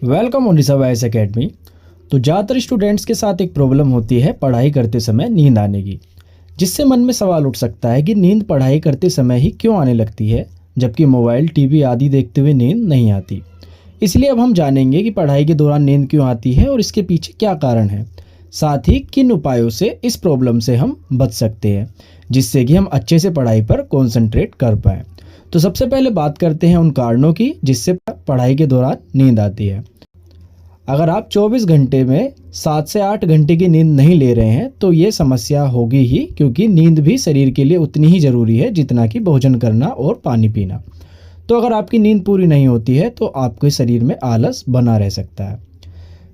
Welcome on Rishabh IAS academy. तो ज़्यादातर students के साथ एक प्रॉब्लम होती है पढ़ाई करते समय नींद आने की, जिससे मन में सवाल उठ सकता है कि नींद पढ़ाई करते समय ही क्यों आने लगती है, जबकि मोबाइल, टीवी आदि देखते हुए नींद नहीं आती। इसलिए अब हम जानेंगे कि पढ़ाई के दौरान नींद क्यों आती है और इसके पीछे क्या कारण है, साथ ही किन उपायों से इस प्रॉब्लम से हम बच सकते हैं, जिससे कि हम अच्छे से पढ़ाई पर कॉन्सेंट्रेट कर पाएँ। तो सबसे पहले बात करते हैं उन कारणों की जिससे पढ़ाई के दौरान नींद आती है। अगर आप 24 घंटे में 7 से 8 घंटे की नींद नहीं ले रहे हैं तो ये समस्या होगी ही, क्योंकि नींद भी शरीर के लिए उतनी ही ज़रूरी है जितना कि भोजन करना और पानी पीना। तो अगर आपकी नींद पूरी नहीं होती है तो आपके शरीर में आलस बना रह सकता है।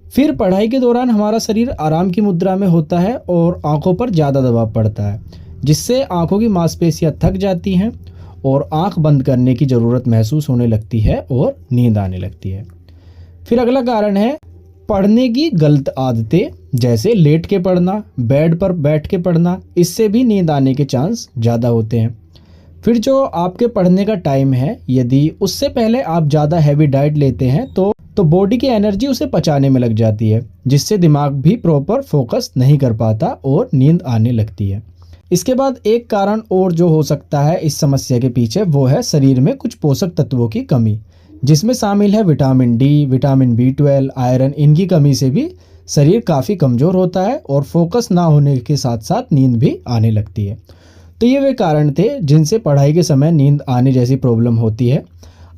फिर पढ़ाई के दौरान हमारा शरीर आराम की मुद्रा में होता है और आँखों पर ज़्यादा दबाव पड़ता है, जिससे आँखों की मांसपेशियाँ थक जाती हैं और आँख बंद करने की ज़रूरत महसूस होने लगती है और नींद आने लगती है। फिर अगला कारण है पढ़ने की गलत आदतें, जैसे लेट के पढ़ना, बेड पर बैठ के पढ़ना। इससे भी नींद आने के चांस ज़्यादा होते हैं। फिर जो आपके पढ़ने का टाइम है, यदि उससे पहले आप ज़्यादा हैवी डाइट लेते हैं तो बॉडी की एनर्जी उसे पचाने में लग जाती है, जिससे दिमाग भी प्रॉपर फोकस नहीं कर पाता और नींद आने लगती है। इसके बाद एक कारण और जो हो सकता है इस समस्या के पीछे, वो है शरीर में कुछ पोषक तत्वों की कमी, जिसमें शामिल है vitamin D, vitamin B12, iron. इनकी कमी से भी शरीर काफ़ी कमज़ोर होता है और फोकस ना होने के साथ साथ नींद भी आने लगती है। तो ये वे कारण थे जिनसे पढ़ाई के समय नींद आने जैसी प्रॉब्लम होती है।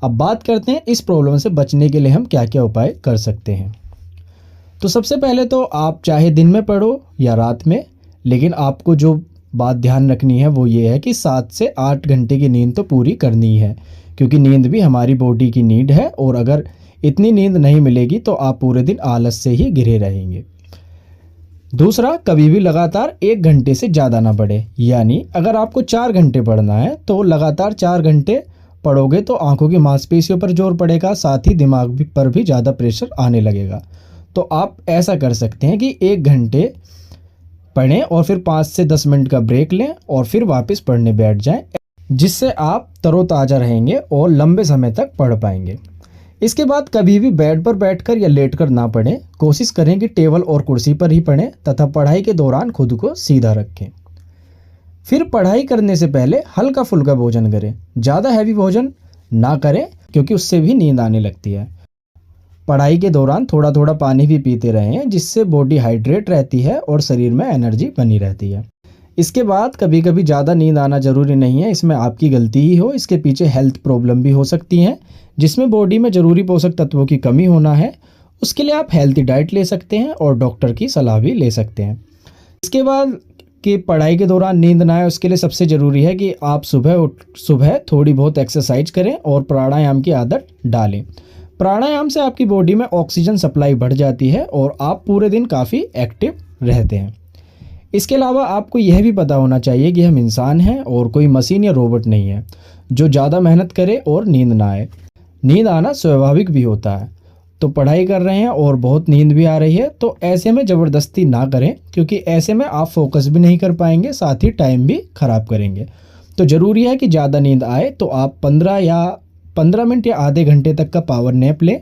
अब बात करते हैं इस प्रॉब्लम से बचने के लिए हम क्या क्या उपाय कर सकते हैं। तो सबसे पहले तो आप चाहे दिन में पढ़ो या रात में, लेकिन आपको जो बात ध्यान रखनी है वो ये है कि 7 से 8 घंटे की नींद तो पूरी करनी है, क्योंकि नींद भी हमारी बॉडी की नीड है और अगर इतनी नींद नहीं मिलेगी तो आप पूरे दिन आलस से ही घिरे रहेंगे। दूसरा, कभी भी लगातार 1 घंटे से ज़्यादा ना पढ़े, यानी अगर आपको 4 घंटे पढ़ना है तो लगातार 4 घंटे पढ़ोगे तो आंखों की मांसपेशियों पर जोर पड़ेगा, साथ ही दिमाग पर भी ज़्यादा प्रेशर आने लगेगा। तो आप ऐसा कर सकते हैं कि 1 घंटे पढ़ें और फिर 5 से 10 मिनट का ब्रेक लें और फिर वापस पढ़ने बैठ जाएं, जिससे आप तरोताज़ा रहेंगे और लंबे समय तक पढ़ पाएंगे। इसके बाद कभी भी बेड पर बैठकर या लेटकर ना पढ़ें। कोशिश करें कि टेबल और कुर्सी पर ही पढ़ें तथा पढ़ाई के दौरान खुद को सीधा रखें। फिर पढ़ाई करने से पहले हल्का फुल्का भोजन करें, ज़्यादा हैवी भोजन ना करें, क्योंकि उससे भी नींद आने लगती है। पढ़ाई के दौरान थोड़ा थोड़ा पानी भी पीते रहें, जिससे बॉडी हाइड्रेट रहती है और शरीर में एनर्जी बनी रहती है। इसके बाद कभी कभी ज़्यादा नींद आना ज़रूरी नहीं है, इसमें आपकी गलती ही हो। इसके पीछे हेल्थ प्रॉब्लम भी हो सकती है, जिसमें बॉडी में ज़रूरी पोषक तत्वों की कमी होना है। उसके लिए आप हेल्थी डाइट ले सकते हैं और डॉक्टर की सलाह भी ले सकते हैं। इसके बाद कि पढ़ाई के दौरान नींद ना आए, उसके लिए सबसे ज़रूरी है कि आप सुबह थोड़ी बहुत एक्सरसाइज करें और प्राणायाम की आदत डालें। प्राणायाम से आपकी बॉडी में ऑक्सीजन सप्लाई बढ़ जाती है और आप पूरे दिन काफ़ी एक्टिव रहते हैं। इसके अलावा आपको यह भी पता होना चाहिए कि हम इंसान हैं और कोई मशीन या रोबोट नहीं है जो ज़्यादा मेहनत करे और नींद ना आए। नींद आना स्वाभाविक भी होता है। तो पढ़ाई कर रहे हैं और बहुत नींद भी आ रही है तो ऐसे में ज़बरदस्ती ना करें, क्योंकि ऐसे में आप फोकस भी नहीं कर पाएंगे, साथ ही टाइम भी ख़राब करेंगे। तो ज़रूरी है कि ज़्यादा नींद आए तो आप 15 मिनट या आधे घंटे तक का पावर नैप लें,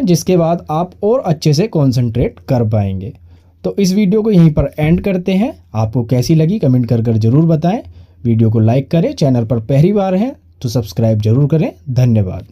जिसके बाद आप और अच्छे से कॉन्सेंट्रेट कर पाएंगे। तो इस वीडियो को यहीं पर एंड करते हैं। आपको कैसी लगी कमेंट कर ज़रूर बताएं। वीडियो को लाइक करें, चैनल पर पहली बार हैं तो सब्सक्राइब ज़रूर करें। धन्यवाद।